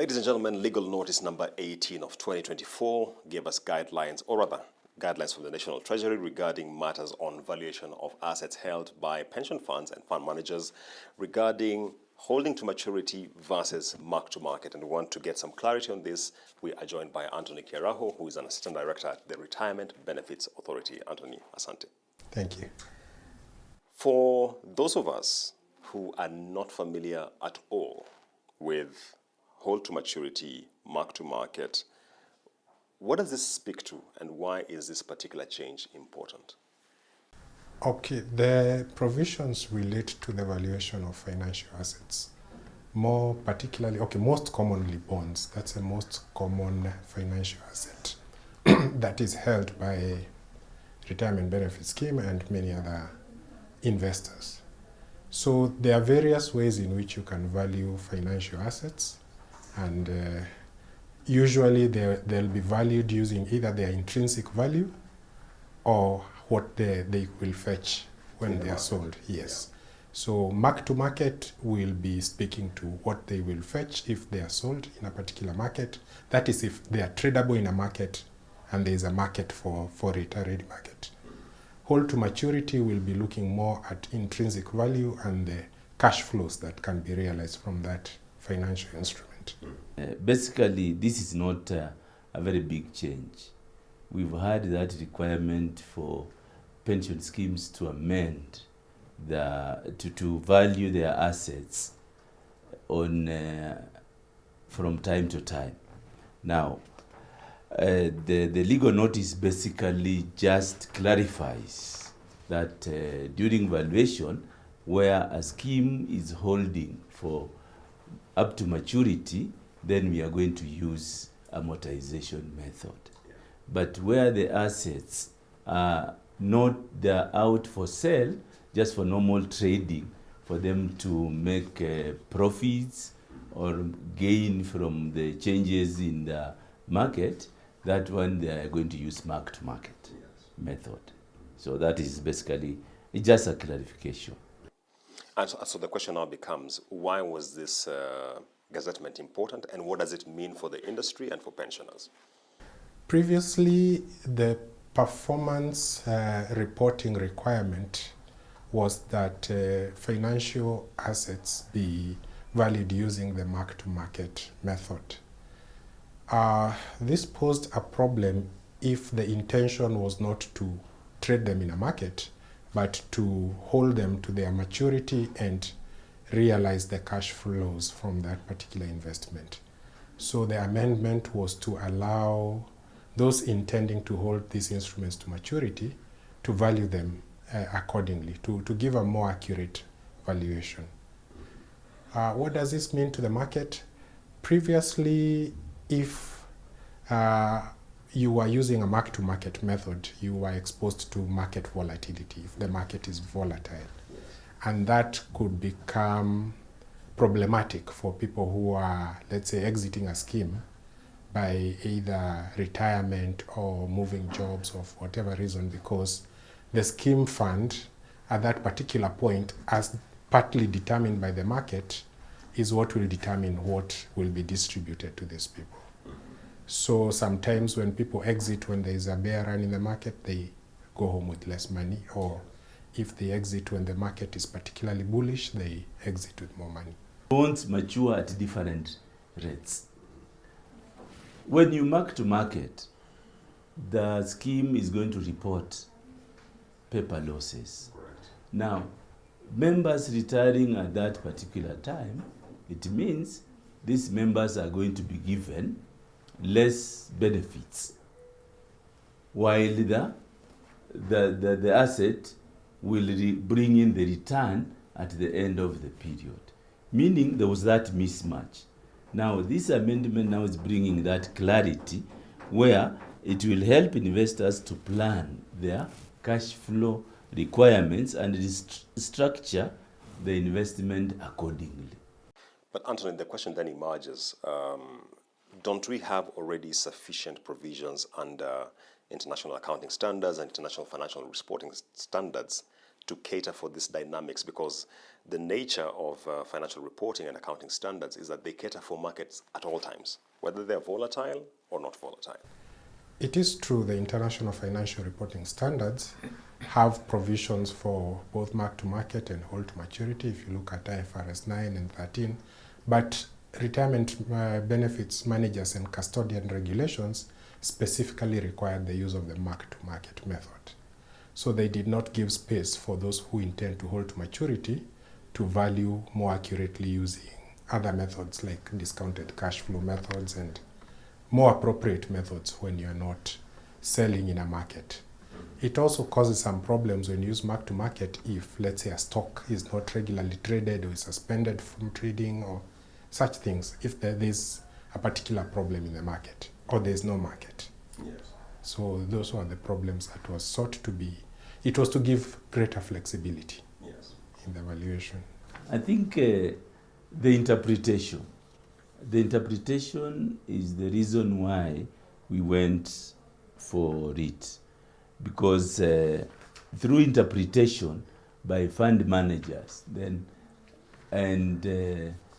Ladies and gentlemen, legal notice number 18 of 2024 gave us guidelines, or rather, guidelines from the National Treasury regarding matters on valuation of assets held by pension funds and fund managers regarding holding to maturity versus mark-to-market. And we want to get some clarity on this. We are joined by Anthony Kiaraho, who is an Assistant Director at the Retirement Benefits Authority. Anthony, asante. Thank you. For those of us who are not familiar at all with hold to maturity, mark to market, what does this speak to and why is this particular change important? Okay, the provisions relate to the valuation of financial assets. More particularly, most commonly bonds. That's the most common financial asset that is held by a retirement benefit scheme and many other investors. So there are various ways in which you can value financial assets, and usually they'll be valued using either their intrinsic value or what they will fetch when they are sold. Yes. So mark to market will be speaking to what they will fetch if they are sold in a particular market. That is, if they are tradable in a market and there is a market for it, a ready market. Hold to maturity will be looking more at intrinsic value and the cash flows that can be realized from that financial instrument. Basically, this is not a very big change. We've had that requirement for pension schemes to amend to value their assets on from time to time. Now, the legal notice basically just clarifies that during valuation, where a scheme is holding for up to maturity, then we are going to use amortization method. But where the assets are they're out for sale, just for normal trading, for them to make profits or gain from the changes in the market, that one they are going to use mark-to-market method. So that is basically just a clarification. And so the question now becomes, why was this gazettement important and what does it mean for the industry and for pensioners? Previously, the performance reporting requirement was that financial assets be valued using the mark-to-market method. This posed a problem if the intention was not to trade them in a market, but to hold them to their maturity and realize the cash flows from that particular investment. So the amendment was to allow those intending to hold these instruments to maturity to value them accordingly, to give a more accurate valuation. What does this mean to the market? Previously, if you were using a mark-to-market method, you were exposed to market volatility if the market is volatile. And that could become problematic for people who are, let's say, exiting a scheme by either retirement or moving jobs or for whatever reason, because the scheme fund at that particular point, as partly determined by the market, is what will determine what will be distributed to these people. So sometimes when people exit, when there is a bear run in the market, they go home with less money, or if they exit when the market is particularly bullish, they exit with more money. Bonds mature at different rates. When you mark to market, the scheme is going to report paper losses. Correct. Now, members retiring at that particular time, it means these members are going to be given less benefits, while the asset will bring in the return at the end of the period, meaning there was that mismatch. Now this amendment now is bringing that clarity where it will help investors to plan their cash flow requirements and structure the investment accordingly. But Anthony, the question then emerges, don't we have already sufficient provisions under international accounting standards and international financial reporting standards to cater for these dynamics? Because the nature of financial reporting and accounting standards is that they cater for markets at all times, whether they're volatile or not volatile. It is true the international financial reporting standards have provisions for both mark-to-market and hold-to-maturity if you look at IFRS 9 and 13, but retirement benefits managers and custodian regulations specifically required the use of the mark-to-market method. So they did not give space for those who intend to hold to maturity to value more accurately using other methods like discounted cash flow methods and more appropriate methods when you are not selling in a market. It also causes some problems when you use mark-to-market if, let's say, a stock is not regularly traded or is suspended from trading or such things, if there is a particular problem in the market or there is no market. Yes. So those were the problems that was sought to be. It was to give greater flexibility in the valuation. I think the interpretation is the reason why we went for it, because through interpretation by fund managers then and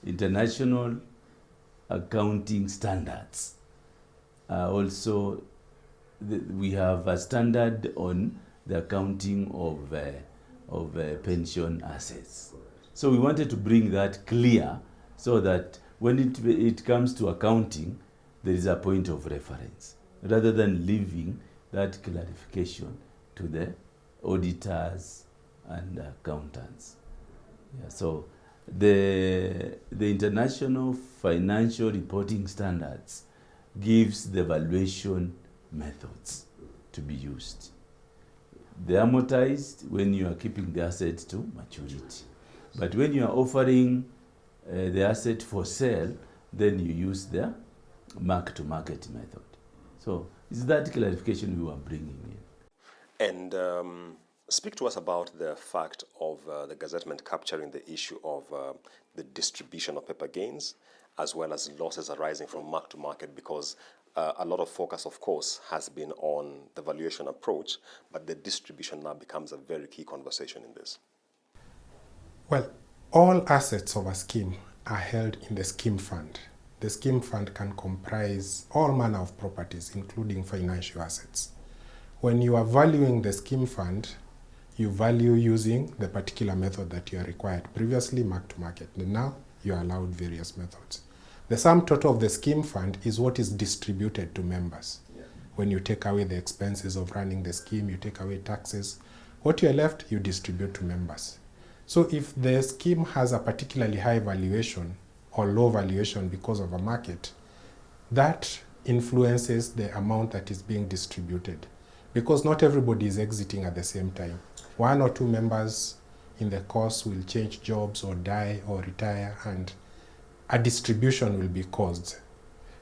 international accounting standards also we have a standard on the accounting of pension assets. So we wanted to bring that clear so that when it comes to accounting, there is a point of reference, rather than leaving that clarification to the auditors and accountants. Yeah, so the international financial reporting standards gives the valuation methods to be used. They are amortized when you are keeping the asset to maturity. But when you are offering the asset for sale, then you use the mark-to-market method. So it's that clarification we were bringing in. And speak to us about the fact of the gazettement capturing the issue of the distribution of paper gains as well as losses arising from mark-to-market, because a lot of focus, of course, has been on the valuation approach, but the distribution now becomes a very key conversation in this. Well, all assets of a scheme are held in the scheme fund. The scheme fund can comprise all manner of properties, including financial assets. When you are valuing the scheme fund, you value using the particular method that you are required. Previously, mark-to-market. Now, you are allowed various methods. The sum total of the scheme fund is what is distributed to members. Yeah. When you take away the expenses of running the scheme, you take away taxes, what you are left, you distribute to members. So if the scheme has a particularly high valuation or low valuation because of a market, that influences the amount that is being distributed, because not everybody is exiting at the same time. One or two members in the course will change jobs or die or retire, and a distribution will be caused.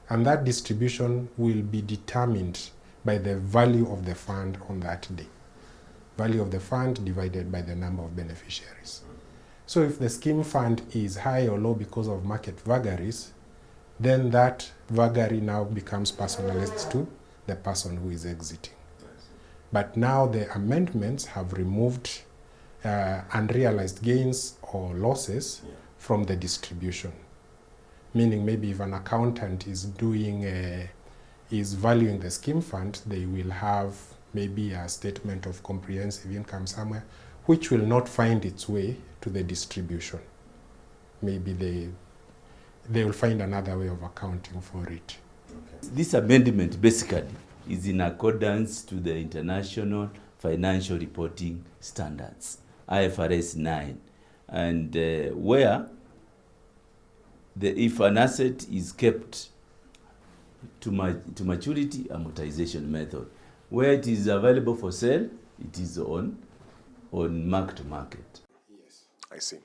And that distribution will be determined by the value of the fund on that day. Value of the fund divided by the number of beneficiaries. So if the scheme fund is high or low because of market vagaries, then that vagary now becomes personalized to the person who is exiting. But now the amendments have removed unrealized gains or losses from the distribution. Meaning maybe if an accountant is valuing the scheme fund, they will have maybe a statement of comprehensive income somewhere, which will not find its way to the distribution. Maybe they will find another way of accounting for it. Okay. This amendment basically is in accordance to the International Financial Reporting Standards, IFRS 9, and where if an asset is kept to maturity, amortization method. Where it is available for sale, it is on mark-to-market. Yes, I see.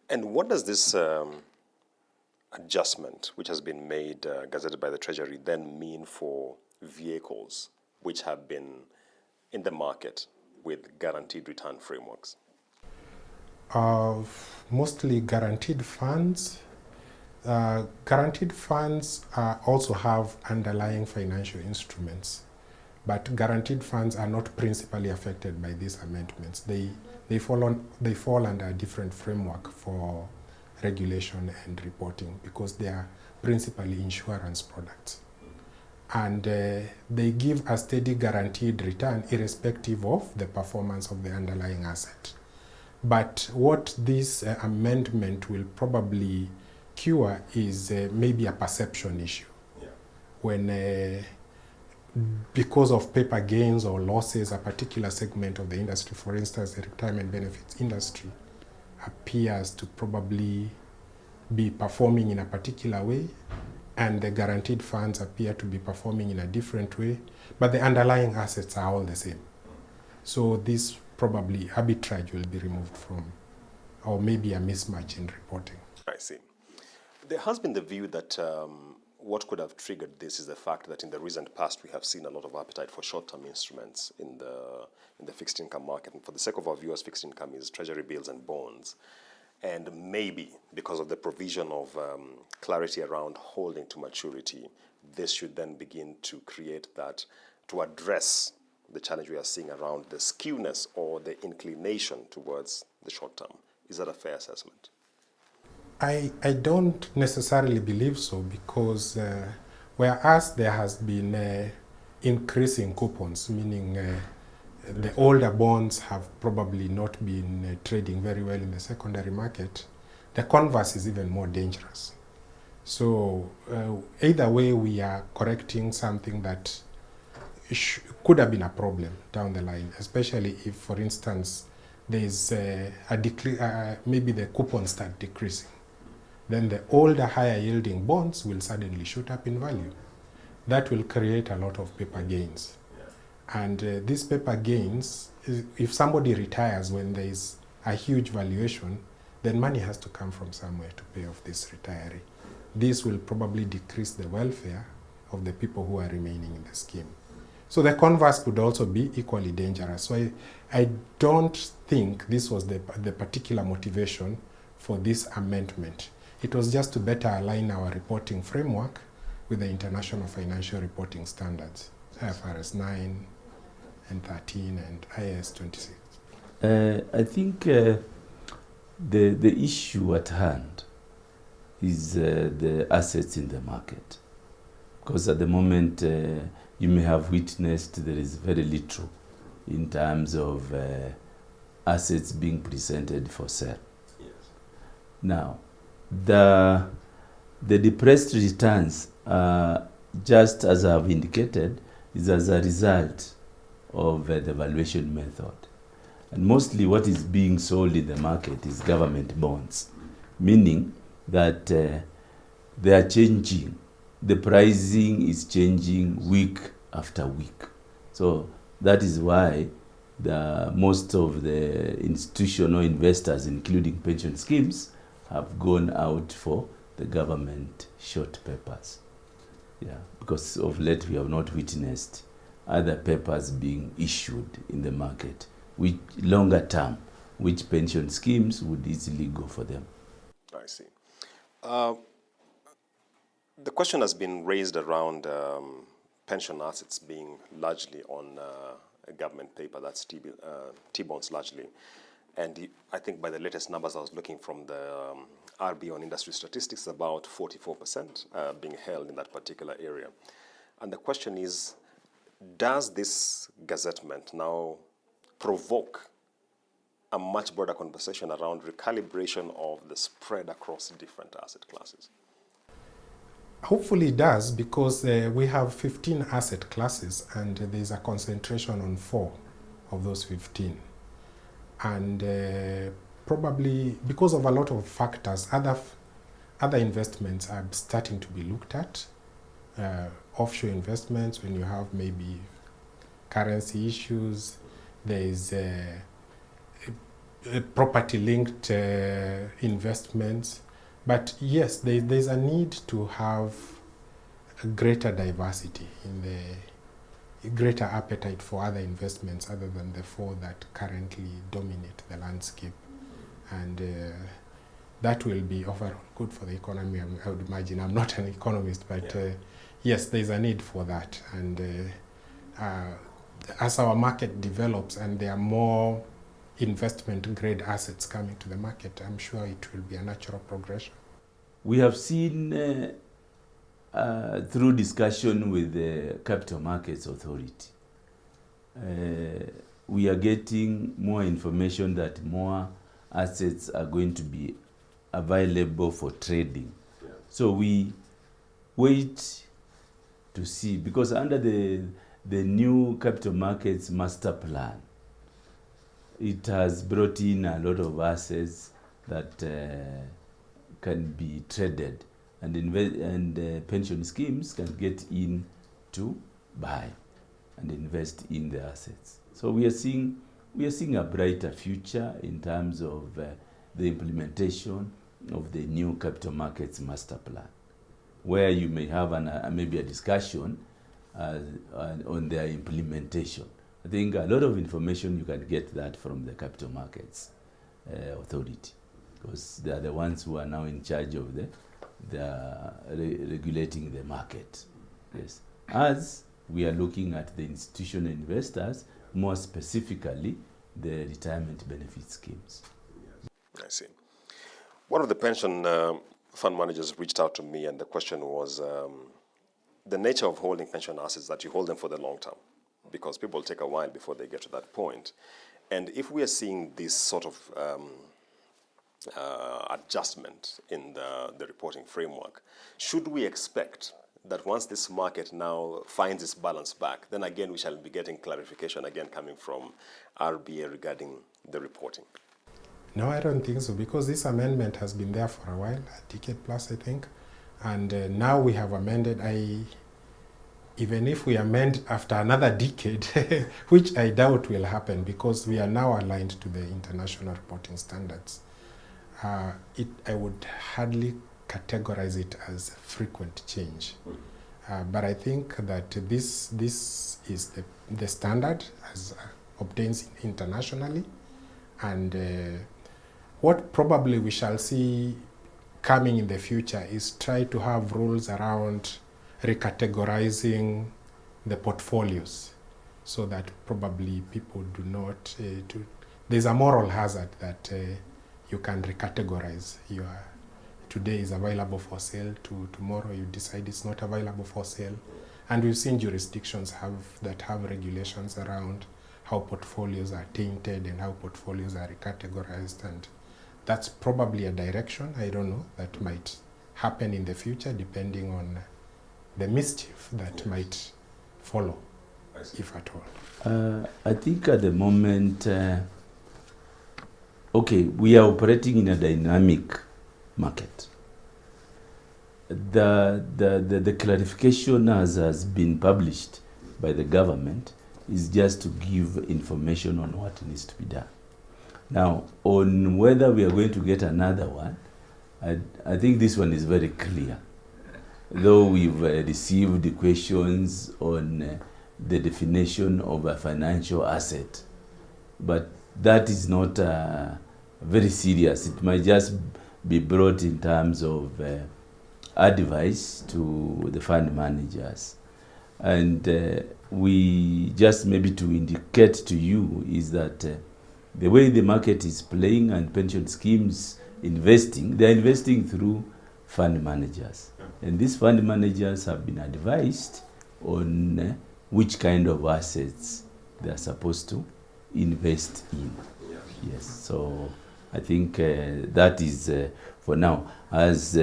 And what does this adjustment, which has been made, gazetted by the Treasury, then mean for vehicles which have been in the market with guaranteed return frameworks? Mostly guaranteed funds. Guaranteed funds also have underlying financial instruments, but guaranteed funds are not principally affected by these amendments. They they fall under a different framework for regulation and reporting because they are principally insurance products. And they give a steady guaranteed return irrespective of the performance of the underlying asset. But what this amendment will probably cure is maybe a perception issue. Yeah. When, because of paper gains or losses, a particular segment of the industry, for instance, the retirement benefits industry, appears to probably be performing in a particular way, and the guaranteed funds appear to be performing in a different way, but the underlying assets are all the same. So this probably arbitrage will be removed from, or maybe a mismatch in reporting. I see. There has been the view that what could have triggered this is the fact that in the recent past we have seen a lot of appetite for short-term instruments in the fixed income market. And for the sake of our viewers, fixed income is treasury bills and bonds. And maybe because of the provision of clarity around holding to maturity, this should then begin to create that, to address the challenge we are seeing around the skewness or the inclination towards the short term. Is that a fair assessment? I don't necessarily believe so, because whereas there has been increasing coupons, meaning the older bonds have probably not been trading very well in the secondary market, the converse is even more dangerous. So either way, we are correcting something that could have been a problem down the line, especially if, for instance, there is maybe the coupons start decreasing. Then the older, higher yielding bonds will suddenly shoot up in value. That will create a lot of paper gains. And these paper gains, if somebody retires when there is a huge valuation, then money has to come from somewhere to pay off this retiree. This will probably decrease the welfare of the people who are remaining in the scheme. So the converse could also be equally dangerous. So I don't think this was the particular motivation for this amendment. It was just to better align our reporting framework with the International Financial Reporting Standards, IFRS 9 and 13 and IAS 26. I think the issue at hand is the assets in the market. Because at the moment, you may have witnessed there is very little in terms of assets being presented for sale. Yes. Now, the depressed returns, just as I've indicated, is as a result of the valuation method. And mostly what is being sold in the market is government bonds, meaning that they are changing. The pricing is changing week after week. So that is why most of the institutional investors, including pension schemes, have gone out for the government short papers. Yeah, because of late we have not witnessed other papers being issued in the market, which longer term, which pension schemes would easily go for them. I see. The question has been raised around pension assets being largely on a government paper, that's T-bonds largely. And I think by the latest numbers I was looking from the RB on industry statistics, about 44% being held in that particular area. And the question is, does this gazettement now provoke a much broader conversation around recalibration of the spread across different asset classes? Hopefully it does, because we have 15 asset classes and there's a concentration on 4 of those 15. And probably because of a lot of factors, other investments are starting to be looked at. Offshore investments, when you have maybe currency issues, there is property-linked investments. But yes, there's a need to have a greater diversity in the greater appetite for other investments other than the 4 that currently dominate the landscape. And that will be overall good for the economy, I would imagine. I'm not an economist, but yes, there's a need for that. And as our market develops and there are more investment grade assets coming to the market, I'm sure it will be a natural progression. We have seen through discussion with the Capital Markets Authority, we are getting more information that more assets are going to be available for trading. Yeah. So we wait to see, because under the new Capital Markets Master Plan, it has brought in a lot of assets that can be traded, and pension schemes can get in to buy and invest in the assets. So we are seeing a brighter future in terms of the implementation of the new Capital Markets Master Plan, where you may have maybe a discussion on their implementation. I think a lot of information you can get that from the Capital Markets Authority, because they are the ones who are now in charge of regulating the market. Yes, as we are looking at the institutional investors, more specifically the retirement benefit schemes. I see. One of the pension fund managers reached out to me, and the question was the nature of holding pension assets, that you hold them for the long term, because people take a while before they get to that point. And if we are seeing this sort of adjustment in the reporting framework, should we expect that once this market now finds its balance back, then again we shall be getting clarification again coming from RBA regarding the reporting? No, I don't think so, because this amendment has been there for a while, a decade plus, I think. And now we have amended. Even if we amend after another decade, which I doubt will happen, because we are now aligned to the international reporting standards, I would hardly categorize it as frequent change. But I think that this is the standard as obtained internationally, and what probably we shall see coming in the future is try to have rules around recategorizing the portfolios, so that probably people do not, there's a moral hazard that you can recategorize. Today is available for sale, tomorrow you decide it's not available for sale. And we've seen jurisdictions that have regulations around how portfolios are tainted and how portfolios are recategorized, and that's probably a direction, I don't know, that might happen in the future depending on the mischief that might follow, if at all. I think at the moment, we are operating in a dynamic market. The clarification as has been published by the government is just to give information on what needs to be done. Now, on whether we are going to get another one, I think this one is very clear. Though we've received the questions on the definition of a financial asset, but that is not very serious. It might just be brought in terms of advice to the fund managers. And we just maybe to indicate to you is that the way the market is playing and pension schemes investing, they're investing through fund managers. And these fund managers have been advised on which kind of assets they are supposed to invest in. Yes, so I think that is for now. As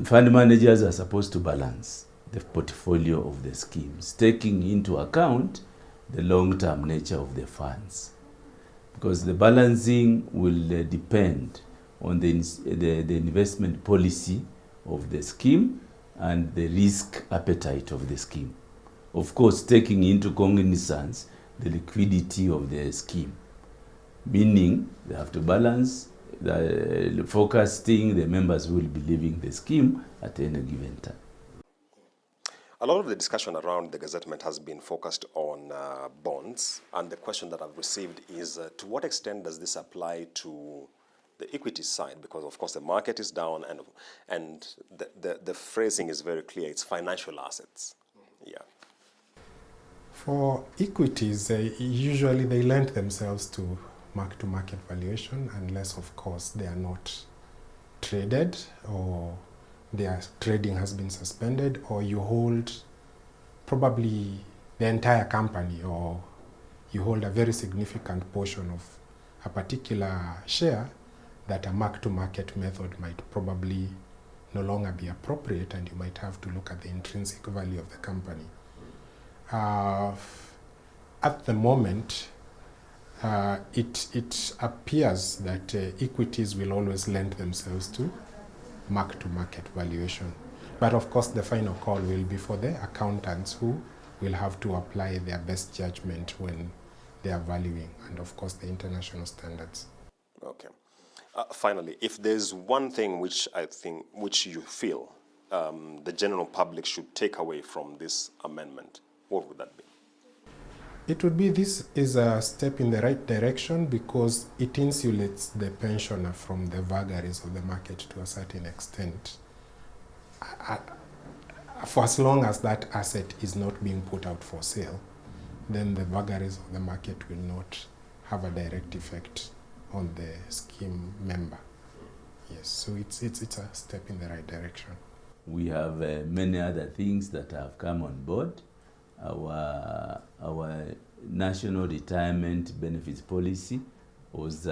fund managers are supposed to balance the portfolio of the schemes, taking into account the long-term nature of the funds, because the balancing will depend on the investment policy of the scheme and the risk appetite of the scheme. Of course, taking into cognizance the liquidity of the scheme, meaning they have to balance the forecasting the members who will be leaving the scheme at any given time. A lot of the discussion around the gazettement has been focused on bonds, and the question that I've received is to what extent does this apply to the equity side? Because of course the market is down, and the phrasing is very clear, it's financial assets. Yeah. For equities, usually they lend themselves to mark-to-market valuation unless, of course, they are not traded or their trading has been suspended, or you hold probably the entire company, or you hold a very significant portion of a particular share that a mark-to-market method might probably no longer be appropriate, and you might have to look at the intrinsic value of the company. At the moment, it appears that equities will always lend themselves to mark-to-market valuation. But of course, the final call will be for the accountants, who will have to apply their best judgment when they are valuing, and of course, the international standards. Okay. Finally, if there's one thing which you feel the general public should take away from this amendment, what would that be? It would be, this is a step in the right direction because it insulates the pensioner from the vagaries of the market to a certain extent. For as long as that asset is not being put out for sale, then the vagaries of the market will not have a direct effect on the scheme member. Yes, so it's a step in the right direction. We have many other things that have come on board. Our national retirement benefits policy was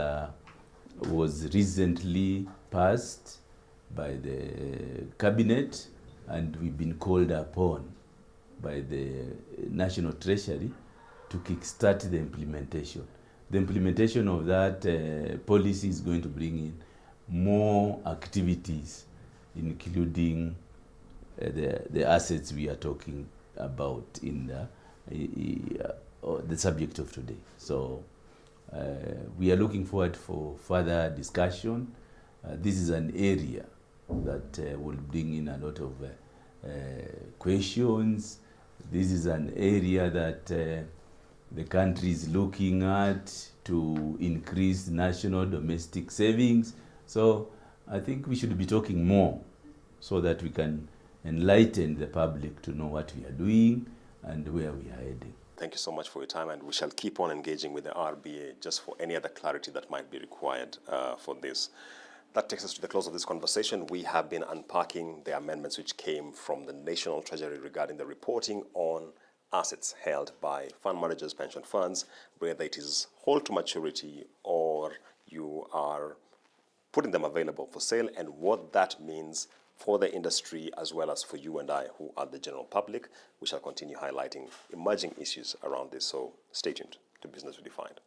recently passed by the cabinet, and we've been called upon by the National Treasury to kickstart the implementation. The implementation of that policy is going to bring in more activities, including the assets we are talking about in the subject of today. So we are looking forward for further discussion. This is an area that will bring in a lot of questions. This is an area that the country is looking at to increase national domestic savings. So I think we should be talking more so that we can enlighten the public to know what we are doing and where we are heading. Thank you so much for your time, and we shall keep on engaging with the RBA just for any other clarity that might be required for this. That takes us to the close of this conversation. We have been unpacking the amendments which came from the National Treasury regarding the reporting on assets held by fund managers, pension funds, whether it is hold to maturity or you are putting them available for sale, and what that means for the industry as well as for you and I, who are the general public. We shall continue highlighting emerging issues around this, so stay tuned to Business Redefined.